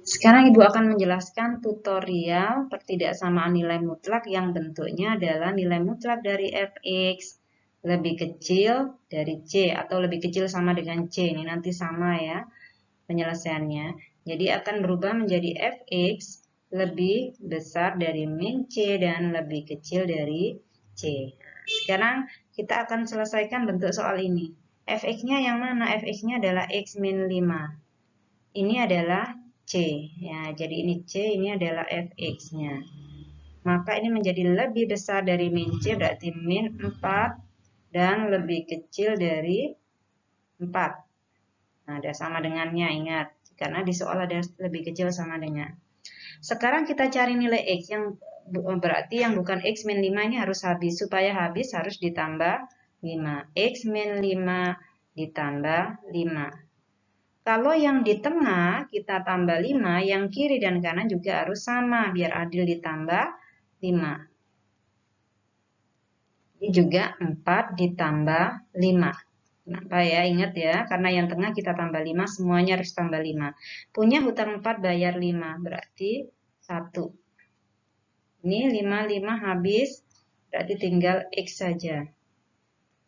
Sekarang Ibu akan menjelaskan tutorial pertidaksamaan nilai mutlak yang bentuknya adalah nilai mutlak dari fx lebih kecil dari c atau lebih kecil sama dengan c. Ini nanti sama ya penyelesaiannya. Jadi akan berubah menjadi fx lebih besar dari min c dan lebih kecil dari c. Sekarang kita akan selesaikan bentuk soal ini. Fx-nya yang mana? Fx-nya adalah x min 5. Ini adalah C. Ya, jadi ini C, ini adalah fx-nya. Maka ini menjadi lebih besar dari min C, berarti min 4 dan lebih kecil dari 4. Nah, ada sama dengannya, ingat. Karena di soal ada lebih kecil sama dengan. Sekarang kita cari nilai X yang berarti yang bukan X min 5 ini harus habis. Supaya habis harus ditambah 5. X min 5 ditambah 5. Kalau yang di tengah kita tambah 5, yang kiri dan kanan juga harus sama, biar adil ditambah 5. Ini juga 4 ditambah 5. Kenapa ya? Ingat ya, karena yang tengah kita tambah 5, semuanya harus tambah 5. Punya hutang 4 bayar 5, berarti 1. Ini 5 habis, berarti tinggal X saja.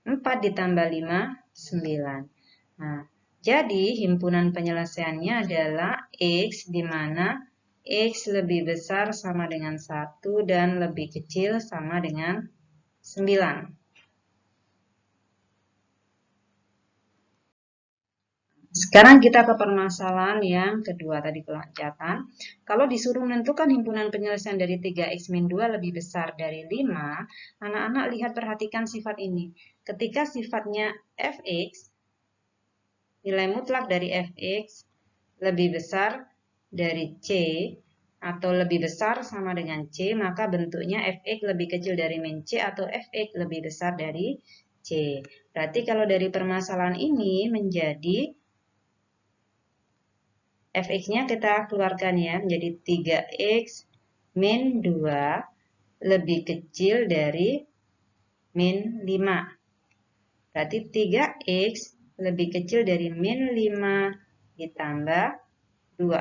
4 ditambah 5, 9. Nah, jadi himpunan penyelesaiannya adalah X di mana X lebih besar sama dengan 1 dan lebih kecil sama dengan 9. Sekarang kita ke permasalahan yang kedua tadi kelacatan. Kalau disuruh menentukan himpunan penyelesaian dari 3x min 2 lebih besar dari 5, anak-anak lihat perhatikan sifat ini. Ketika sifatnya fx, nilai mutlak dari fx lebih besar dari c atau lebih besar sama dengan c, maka bentuknya fx lebih kecil dari min c atau fx lebih besar dari c. Berarti kalau dari permasalahan ini menjadi fx-nya kita keluarkan ya, menjadi 3x min 2 lebih kecil dari min 5. Berarti 3x lebih kecil dari min 5 ditambah 2.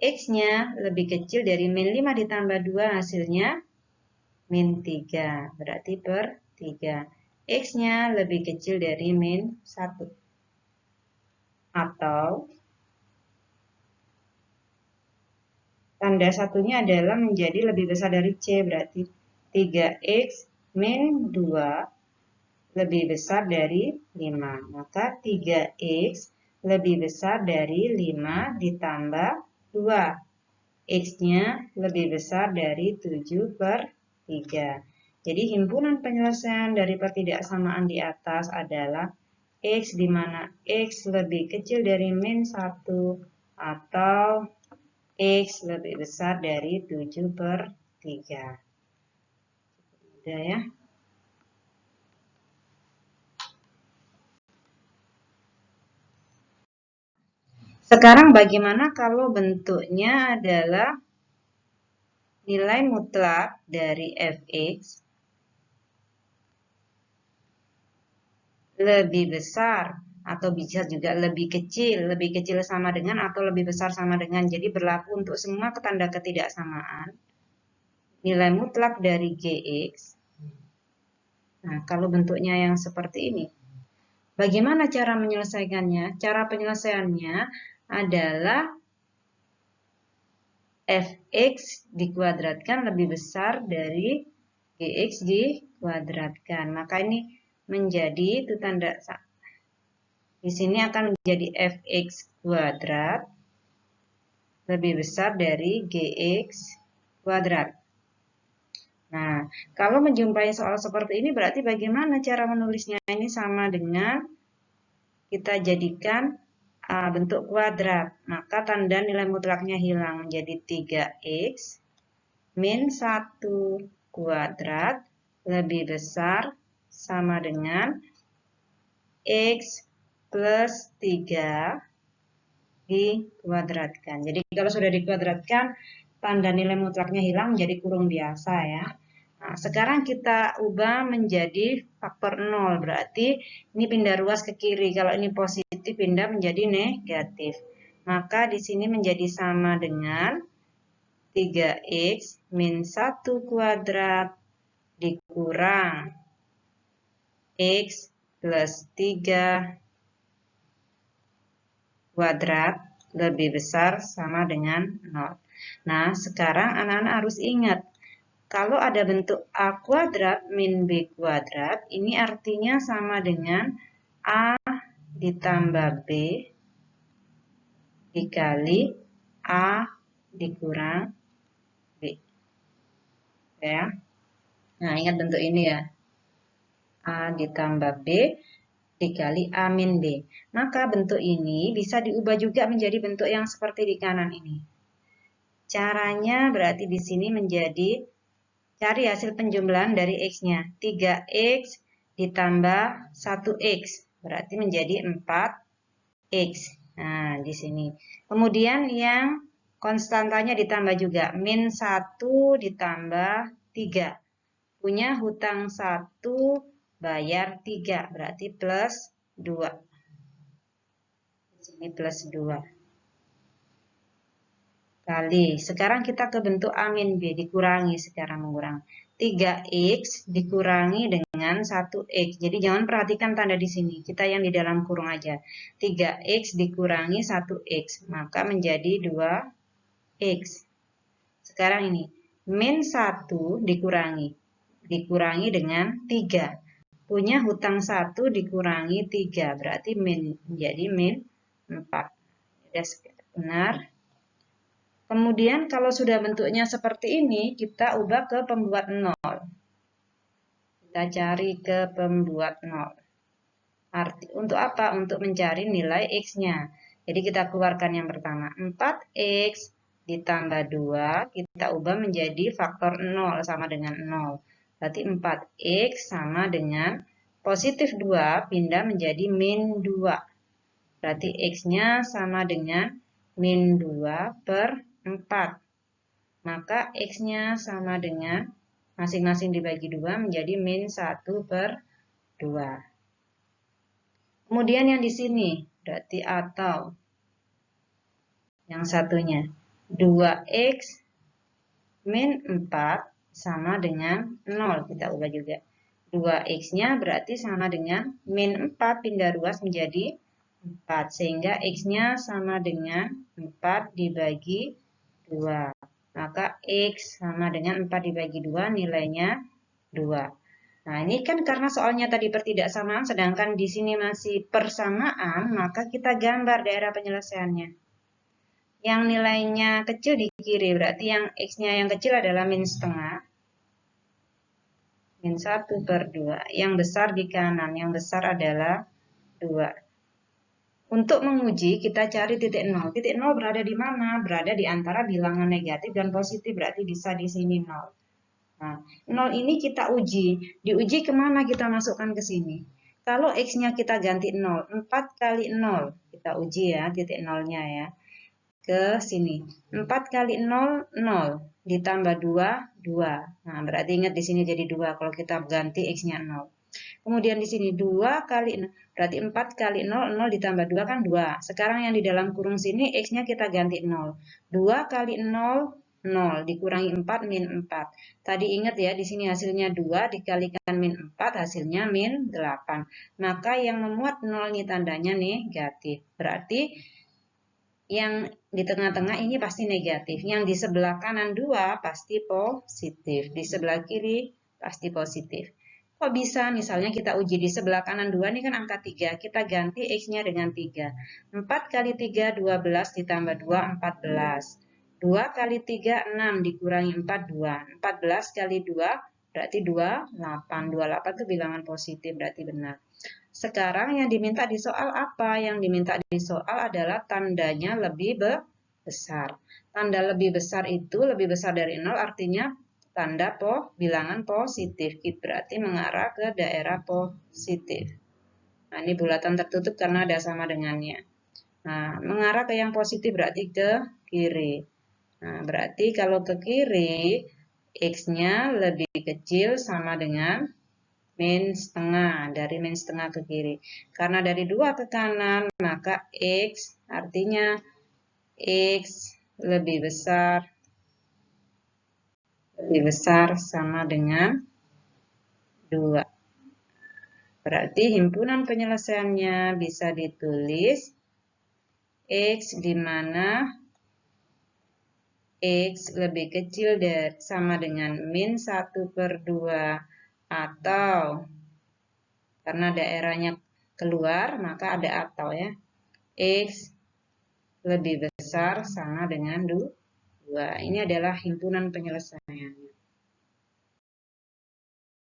X-nya lebih kecil dari min 5 ditambah 2, hasilnya min 3. Berarti per 3. X-nya lebih kecil dari min 1. Atau tanda satunya adalah menjadi lebih besar dari C. Berarti 3x min 2 lebih besar dari 5. Maka 3x lebih besar dari 5 ditambah 2. X-nya lebih besar dari 7 per 3. Jadi himpunan penyelesaian dari pertidaksamaan di atas adalah X di mana X lebih kecil dari min 1 atau X lebih besar dari 7 per 3. Udah ya. Sekarang bagaimana kalau bentuknya adalah nilai mutlak dari fx lebih besar atau bisa juga lebih kecil sama dengan atau lebih besar sama dengan. Jadi berlaku untuk semua tanda ketidaksamaan. Nilai mutlak dari gx. Nah, kalau bentuknya yang seperti ini. Bagaimana cara menyelesaikannya? Cara penyelesaiannya adalah fx dikuadratkan lebih besar dari gx dikuadratkan. Maka ini menjadi itu tanda di sini akan menjadi fx kuadrat lebih besar dari gx kuadrat. Nah, kalau menjumpai soal seperti ini berarti bagaimana cara menulisnya? Ini sama dengan kita jadikan bentuk kuadrat. Maka tanda nilai mutlaknya hilang menjadi 3x min 1 kuadrat lebih besar sama dengan x plus 3 dikuadratkan. Jadi kalau sudah dikuadratkan, tanda nilai mutlaknya hilang menjadi kurung biasa ya. Nah, sekarang kita ubah menjadi faktor 0. Berarti ini pindah ruas ke kiri. Kalau ini positif, pindah menjadi negatif. Maka di sini menjadi sama dengan 3x min 1 kuadrat dikurang x plus 3 kuadrat lebih besar sama dengan 0. Nah, sekarang anak-anak harus ingat, kalau ada bentuk A kuadrat min B kuadrat, ini artinya sama dengan A ditambah B dikali A dikurang B. Ya. Nah, ingat bentuk ini ya. A ditambah B dikali A min B. Maka bentuk ini bisa diubah juga menjadi bentuk yang seperti di kanan ini. Caranya berarti di sini menjadi cari hasil penjumlahan dari X-nya. 3X ditambah 1X. Berarti menjadi 4X. Nah, di sini. Kemudian yang konstantanya ditambah juga. Min 1 ditambah 3. Punya hutang 1, bayar 3. Berarti plus 2. Di sini plus 2. Kali. Sekarang kita ke bentuk A min B, dikurangi sekarang mengurangi. 3x dikurangi dengan 1x. Jadi jangan perhatikan tanda di sini. Kita yang di dalam kurung aja. 3x dikurangi 1x. Maka menjadi 2x. Sekarang ini. Min 1 dikurangi. Dikurangi dengan 3. Punya hutang 1 dikurangi 3. Berarti menjadi min 4. Sudah benar. Kemudian kalau sudah bentuknya seperti ini, kita ubah ke pembuat 0. Kita cari ke pembuat 0. Untuk apa? Untuk mencari nilai X-nya. Jadi kita keluarkan yang pertama. 4X ditambah 2, kita ubah menjadi faktor 0 sama dengan 0. Berarti 4X sama dengan positif 2 pindah menjadi min 2. Berarti X-nya sama dengan min 2 per 4. Maka X-nya sama dengan masing-masing dibagi 2 menjadi min 1 per 2. Kemudian yang di sini berarti atau yang satunya 2X min 4 sama dengan 0. Kita ubah juga. 2X-nya berarti sama dengan min 4 pindah ruas menjadi 4. Sehingga X-nya sama dengan 4 dibagi 2. Maka X sama dengan 4 dibagi 2, nilainya 2. Nah, ini kan karena soalnya tadi pertidaksamaan, sedangkan di sini masih persamaan, maka kita gambar daerah penyelesaiannya. Yang nilainya kecil di kiri, berarti yang X-nya yang kecil adalah min setengah. Min 1 per 2. Yang besar di kanan, yang besar adalah 2. Untuk menguji, kita cari titik 0. Titik 0 berada di mana? Berada di antara bilangan negatif dan positif, berarti bisa di sini 0. Nah, 0 ini kita uji. Diuji kemana kita masukkan ke sini? Kalau X-nya kita ganti 0, 4 kali 0. Kita uji ya, titik 0-nya ya. Ke sini. 4 kali 0, 0. Ditambah 2, 2. Nah, berarti ingat di sini jadi 2 kalau kita ganti X-nya 0. Kemudian di sini 2 kali 0, berarti 4 kali 0, 0 ditambah 2 kan 2. Sekarang yang di dalam kurung sini X-nya kita ganti 0. 2 kali 0, 0 dikurangi 4 min 4. Tadi ingat ya, di sini hasilnya 2 dikalikan min 4, hasilnya min 8. Maka yang memuat 0 ini tandanya negatif. Berarti yang di tengah-tengah ini pasti negatif. Yang di sebelah kanan 2 pasti positif. Di sebelah kiri pasti positif. Kok bisa? Misalnya kita uji di sebelah kanan 2 ini kan angka 3. Kita ganti X-nya dengan 3. 4 kali 3, 12 ditambah 2, 14. 2 kali 3, 6 dikurangi 4, 2. 14 kali 2 berarti 28. 28 itu bilangan positif, berarti benar. Sekarang yang diminta di soal apa? Yang diminta di soal adalah tandanya lebih besar. Tanda lebih besar itu lebih besar dari 0 artinya tanda bilangan positif, berarti mengarah ke daerah positif. Nah, ini bulatan tertutup karena ada sama dengannya. Nah, mengarah ke yang positif berarti ke kiri. Nah, berarti kalau ke kiri, X-nya lebih kecil sama dengan min setengah, dari min setengah ke kiri. Karena dari 2 ke kanan, maka X artinya X lebih besar sama dengan 2. Berarti himpunan penyelesaiannya bisa ditulis X di mana X lebih kecil dari sama dengan min 1/2 atau karena daerahnya keluar maka ada atau ya. X lebih besar sama dengan 2. Ini adalah himpunan penyelesaiannya.